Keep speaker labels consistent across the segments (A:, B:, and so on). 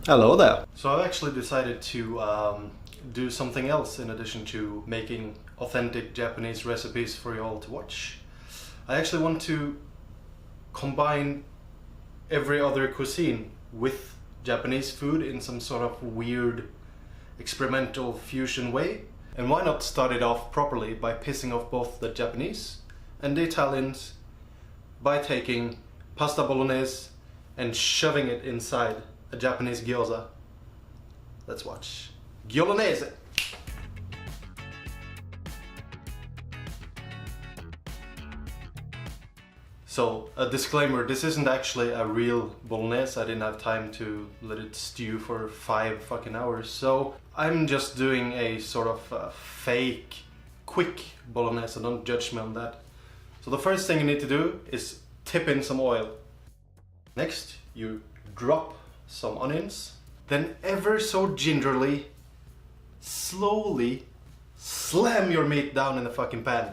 A: Hello there. So I've actually decided to do something else in addition to making authentic Japanese recipes for you all to watch. I actually want to combine every other cuisine with Japanese food in some sort of weird experimental fusion way. And why not start it off properly by pissing off both the Japanese and the Italians by taking pasta bolognese and shoving it inside a Japanese gyoza. Let's watch. Gyoloneze! So, a disclaimer, this isn't actually a real bolognese. I didn't have time to let it stew for 5 fucking hours. So, I'm just doing a sort of fake, quick bolognese, so don't judge me on that. So the first thing you need to do is tip in some oil. Next, you drop some onions, then ever so gingerly, slowly slam your meat down in the fucking pan.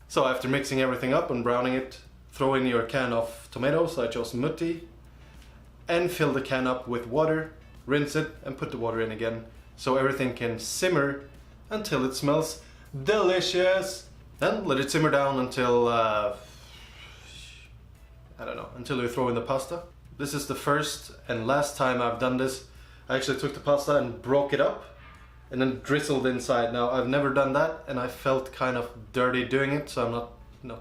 A: So after mixing everything up and browning it, throw in your can of tomatoes. I chose mutti, and fill the can up with water, rinse it and put the water in again so everything can simmer until it smells delicious. Then let it simmer down until until you throw in the pasta. This is the first and last time I've done this. I actually took the pasta and broke it up and then drizzled inside. Now I've never done that and I felt kind of dirty doing it, so I'm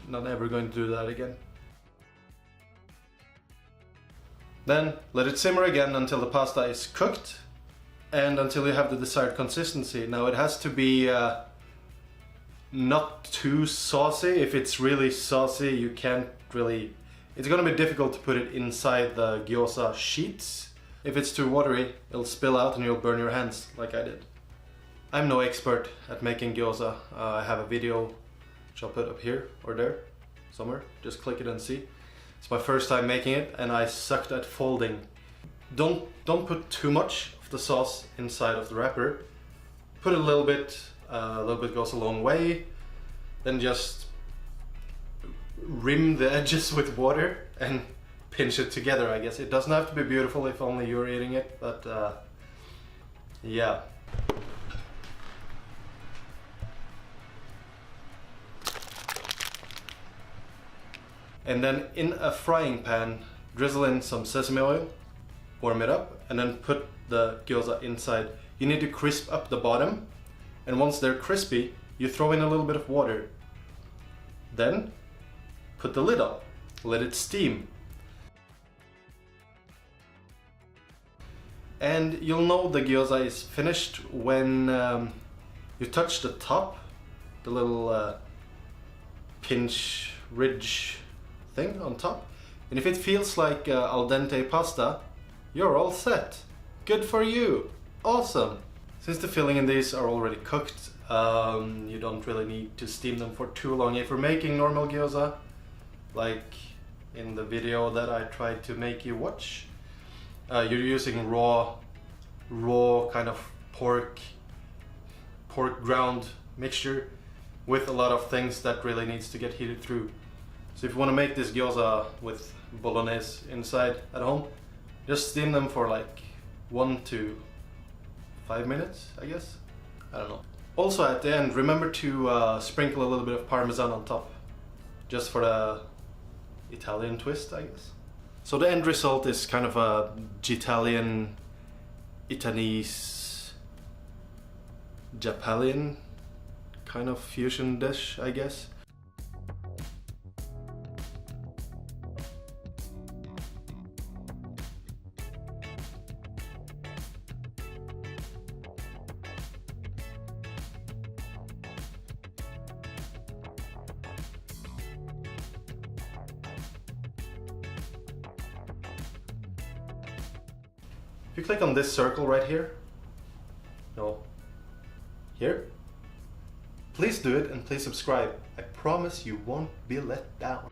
A: not ever going to do that again. Then let it simmer again until the pasta is cooked and until you have the desired consistency. Now it has to be not too saucy. If it's really saucy, you can't really... It's gonna be difficult to put it inside the gyoza sheets. If it's too watery, it'll spill out and you'll burn your hands like I did. I'm no expert at making gyoza. I have a video which I'll put up here or there, somewhere. Just click it and see. It's my first time making it and I sucked at folding. Don't put too much of the sauce inside of the wrapper. Put a little bit goes a long way. Then just rim the edges with water and pinch it together, I guess. It doesn't have to be beautiful if only you're eating it, but yeah. And then in a frying pan, drizzle in some sesame oil, warm it up, and then put the gyoza inside. You need to crisp up the bottom, and once they're crispy, you throw in a little bit of water. Then put the lid on, let it steam. And you'll know the gyoza is finished when you touch the top, the little pinch ridge thing on top. And if it feels like al dente pasta, you're all set. Good for you. Awesome. Since the filling in these are already cooked, you don't really need to steam them for too long. If you're making normal gyoza, like in the video that I tried to make you watch, you're using raw kind of pork ground mixture with a lot of things that really needs to get heated through. So if you want to make this gyoza with bolognese inside at home, just steam them for like 1 to 5 minutes, I guess. I don't know. Also at the end, remember to sprinkle a little bit of parmesan on top, just for the Italian twist, I guess. So the end result is kind of a Italian, Itanese, Japalian kind of fusion dish, I guess. If you click on this circle right here, no, here, please do it and please subscribe. I promise you won't be let down.